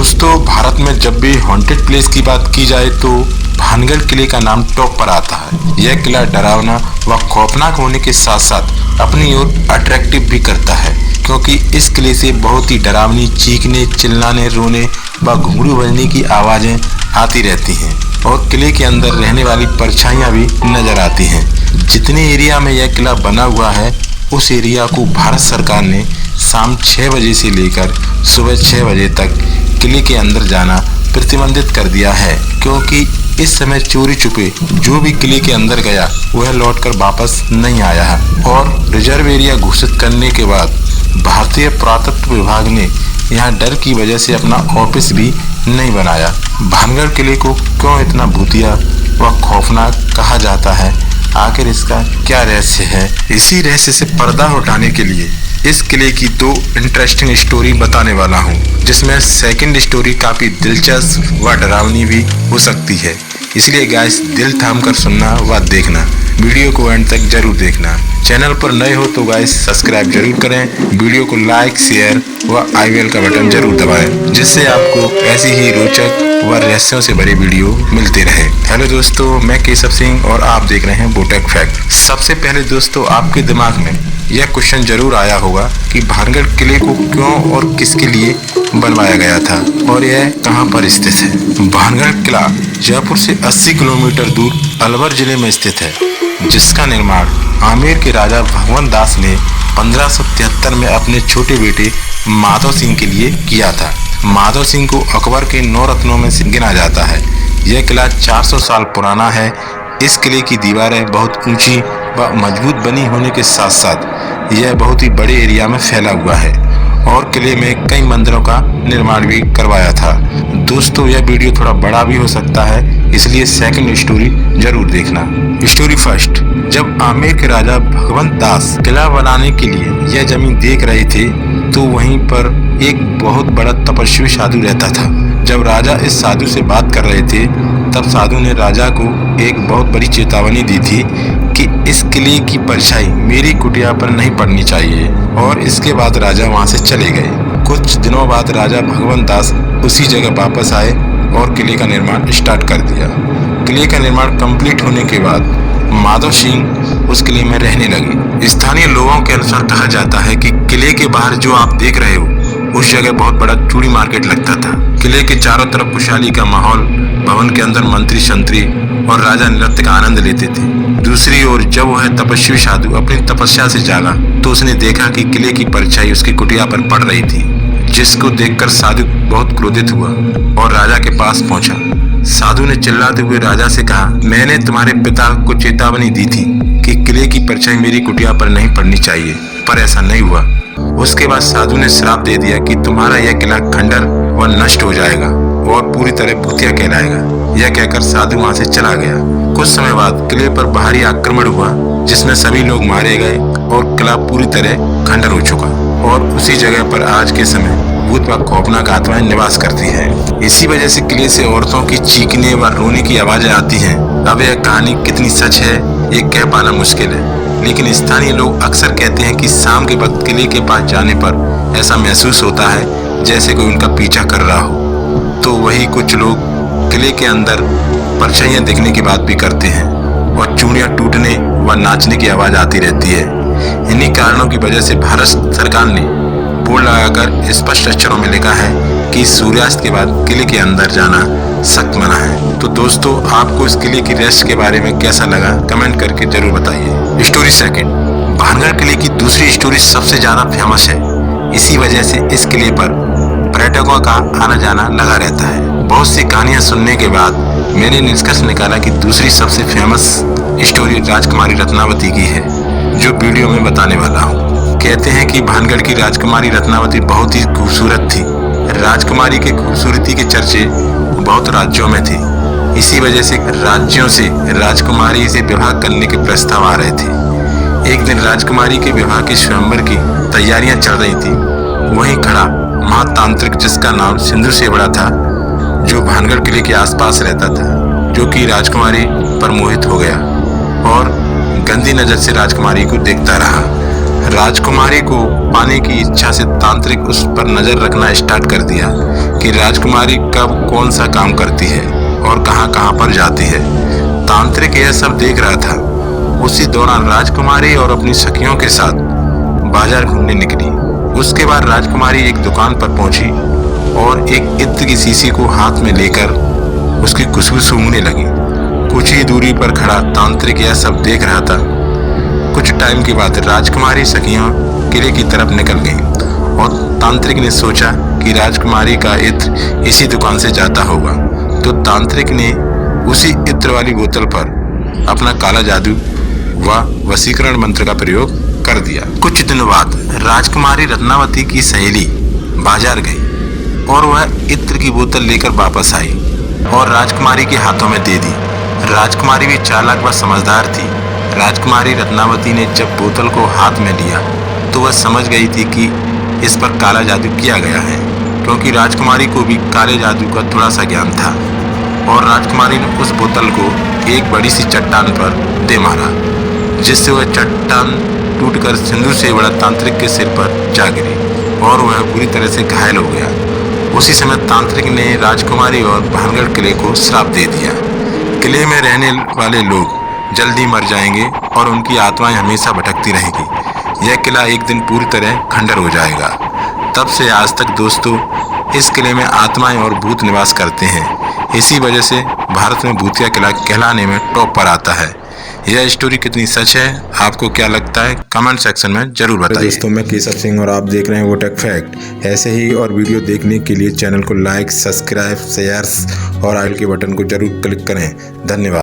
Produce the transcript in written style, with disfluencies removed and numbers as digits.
दोस्तों, भारत में जब भी हॉन्टेड प्लेस की बात की जाए तो भानगढ़ किले का नाम टॉप पर आता है। यह किला डरावना व खौफनाक होने के साथ साथ अपनी ओर अट्रैक्टिव भी करता है, क्योंकि इस किले से बहुत ही डरावनी चीखने, चिल्लाने, रोने व घुंघरू बजने की आवाजें आती रहती हैं और किले के अंदर रहने वाली परछाइयां भी नजर आती हैं। जितने एरिया में यह किला बना हुआ है, उस एरिया को भारत सरकार ने शाम 6 बजे से लेकर सुबह 6 बजे तक किले के अंदर जाना प्रतिबंधित कर दिया है, क्योंकि इस समय चोरी छुपे जो भी किले के अंदर गया वह लौटकर वापस नहीं आया है। और रिजर्व एरिया घोषित करने के बाद भारतीय पुरातत्व विभाग ने यहाँ डर की वजह से अपना ऑफिस भी नहीं बनाया। भानगढ़ किले को क्यों इतना भूतिया व खौफनाक कहा जाता है, आखिर इसका क्या रहस्य है? इसी रहस्य से पर्दा हटाने के लिए इस किले की 2 इंटरेस्टिंग स्टोरी बताने वाला हूँ, जिसमें सेकंड स्टोरी काफी दिलचस्प व डरावनी भी हो सकती है। इसलिए गाइस, दिल थाम कर सुनना व देखना, वीडियो को एंड तक जरूर देखना। चैनल पर नए हो तो गाइस सब्सक्राइब जरूर करें, वीडियो को लाइक, शेयर व आई बेल का बटन जरूर दबाएं, जिससे आपको ऐसी ही रोचक व रहस्यों से भरी वीडियो मिलते रहे। हेलो दोस्तों, मैं केशव सिंह और आप देख रहे हैं बोटेक फैक्ट। सबसे पहले दोस्तों, आपके दिमाग में यह क्वेश्चन जरूर आया होगा कि भानगढ़ किले को क्यों और किसके लिए बनवाया गया था और यह कहां पर स्थित है। भानगढ़ किला जयपुर से 80 किलोमीटर दूर अलवर जिले में स्थित है, जिसका निर्माण आमेर के राजा भगवंत दास ने 1573 में अपने छोटे बेटे माधव सिंह के लिए किया था। माधव सिंह को अकबर के 9 रत्नों में से गिना जाता है। यह किला 400 साल पुराना है। इस किले की दीवारें बहुत ऊंची व मजबूत बनी होने के साथ साथ यह बहुत ही बड़े एरिया में फैला हुआ है और किले में कई मंदिरों का निर्माण भी करवाया था। दोस्तों, यह वीडियो थोड़ा बड़ा भी हो सकता है, इसलिए सेकंड स्टोरी जरूर देखना। Story first. जब आमेर के राजा भगवंत दास किला बनाने के लिए यह जमीन देख रहे थे तो वहीं पर एक बहुत बड़ा तपस्वी साधु रहता था। जब राजा इस साधु से बात कर रहे थे तब साधु ने राजा को एक बहुत बड़ी चेतावनी दी थी कि इस किले की परछाई मेरी कुटिया पर नहीं पड़नी चाहिए, और इसके बाद राजा वहां से चले गए। कुछ दिनों बाद राजा भगवंत दास उसी जगह वापस आए और किले का निर्माण स्टार्ट कर दिया। किले का निर्माण कंप्लीट होने के बाद माधव सिंह उस किले में रहने लगे। स्थानीय लोगों के अनुसार कहा जाता है कि किले के बाहर जो आप देख रहे हो उस जगह बहुत बड़ा चूड़ी मार्केट लगता था। किले के चारों तरफ खुशहाली का माहौल, भवन के अंदर मंत्री शंत्री और राजा नृत्य का आनंद लेते थे। दूसरी ओर जब वह तपस्वी साधु अपनी तपस्या से जागा तो उसने देखा कि किले की परछाई उसकी कुटिया पर पड़ रही थी, जिसको देखकर साधु बहुत क्रोधित हुआ और राजा के पास पहुंचा। साधु ने चिल्लाते हुए राजा से कहा, मैंने तुम्हारे पिता को चेतावनी दी थी कि किले की परछाई मेरी कुटिया पर नहीं पड़नी चाहिए, पर ऐसा नहीं हुआ। उसके बाद साधु ने श्राप दे दिया कि तुम्हारा यह किला खंडर व नष्ट हो जाएगा और पूरी तरह भूतिया कहलाएगा। यह कहकर साधु वहां से चला गया। कुछ समय बाद किले पर बाहरी आक्रमण हुआ, जिसमें सभी लोग मारे गए और किला पूरी तरह खंडर हो चुका, और उसी जगह पर आज के समय भूत व खौफनाक आत्माएं निवास करती हैं। इसी वजह से किले से औरतों की चीखने व रोने की आवाजें आती हैं। अब यह कहानी कितनी सच है ये कह पाना मुश्किल है, लेकिन स्थानीय लोग अक्सर कहते हैं कि शाम के वक्त किले के पास जाने पर ऐसा महसूस होता है जैसे कोई उनका पीछा कर रहा हो। तो वही कुछ लोग किले के अंदर परछाइयां दिखने की बात भी करते हैं और चूड़ियां टूटने व नाचने की आवाज आती रहती है। इन्हीं कारणों की वजह से भारत सरकार ने बोर्ड लगाकर स्पष्ट अक्षरों में लिखा है कि सूर्यास्त के बाद किले के अंदर जाना सख्त मना है। तो दोस्तों, आपको इस किले की रहस्य के बारे में कैसा लगा कमेंट करके जरूर बताइए। Story second. भानगढ़ किले की दूसरी स्टोरी सबसे ज्यादा फेमस है। इसी वजह से इस किले पर पर्यटकों का आना जाना लगा रहता है। बहुत सी कहानियां सुनने के बाद मैंने निष्कर्ष निकाला कि दूसरी सबसे फेमस स्टोरी राजकुमारी रत्नावती की है, जो वीडियो में बताने वाला हूँ। कहते हैं कि भानगढ़ की राजकुमारी रत्नावती बहुत ही खूबसूरत थी। राजकुमारी के खूबसूरती के चर्चे बहुत राज्यों में थे। इसी वजह से राज्यों से राजकुमारी से विवाह करने के प्रस्ताव आ रहे थे। एक दिन राजकुमारी के विवाह के स्वयंवर की तैयारियां चल रही थी। वहीं खड़ा महातांत्रिक, जिसका नाम सिंधु सेवड़ा था, जो भानगढ़ किले के आसपास रहता था, जो कि राजकुमारी पर मोहित हो गया और गंदी नजर से राजकुमारी को देखता रहा। राजकुमारी को पाने की इच्छा से तांत्रिक उस पर नजर रखना स्टार्ट कर दिया कि राजकुमारी कब कौन सा काम करती है और कहां पर जाती है। तांत्रिक यह सब देख रहा था। उसी दौरान राजकुमारी और अपनी सखियों के साथ बाजार घूमने निकली। उसके बाद राजकुमारी एक दुकान पर पहुंची और एक इत्र की शीशी को हाथ में लेकर उसकी खुशबू सूंघने लगी। कुछ ही दूरी पर खड़ा तांत्रिक यह सब देख रहा था। कुछ टाइम के बाद राजकुमारी सखियां किले की तरफ निकल गईं और तांत्रिक ने सोचा कि राजकुमारी का इत्र इसी दुकान से जाता होगा, तो तांत्रिक ने उसी इत्र वाली बोतल पर अपना काला जादू व वशीकरण मंत्र का प्रयोग कर दिया। कुछ दिनों बाद राजकुमारी रत्नावती की सहेली बाजार गई और वह इत्र की बोतल लेकर वापस आई और राजकुमारी के हाथों में दे दी। राजकुमारी भी चालाक व समझदार थी। राजकुमारी रत्नावती ने जब बोतल को हाथ में लिया तो वह समझ गई थी कि इस पर काला जादू किया गया है, क्योंकि राजकुमारी को भी काले जादू का थोड़ा सा ज्ञान था। और राजकुमारी ने उस बोतल को एक बड़ी सी चट्टान पर दे मारा, जिससे वह चट्टान टूटकर सिंदूर से बड़ा तांत्रिक के सिर पर जा गिरी और वह बुरी तरह से घायल हो गया। उसी समय तांत्रिक ने राजकुमारी और भानगढ़ किले को श्राप दे दिया। किले में रहने वाले लोग जल्दी मर जाएंगे और उनकी आत्माएं हमेशा भटकती रहेगी। यह किला एक दिन पूरी तरह खंडर हो जाएगा। तब से आज तक दोस्तों इस किले में आत्माएं और भूत निवास करते हैं। इसी वजह से भारत में भूतिया किला कहलाने में टॉप पर आता है। यह स्टोरी कितनी सच है, आपको क्या लगता है, कमेंट सेक्शन में जरूर बताइए। दोस्तों मैं केशव सिंह और आप देख रहे हैं वो टेक फैक्ट। ऐसे ही और वीडियो देखने के लिए चैनल को लाइक, सब्सक्राइब, शेयर और आइल के बटन को जरूर क्लिक करें। धन्यवाद।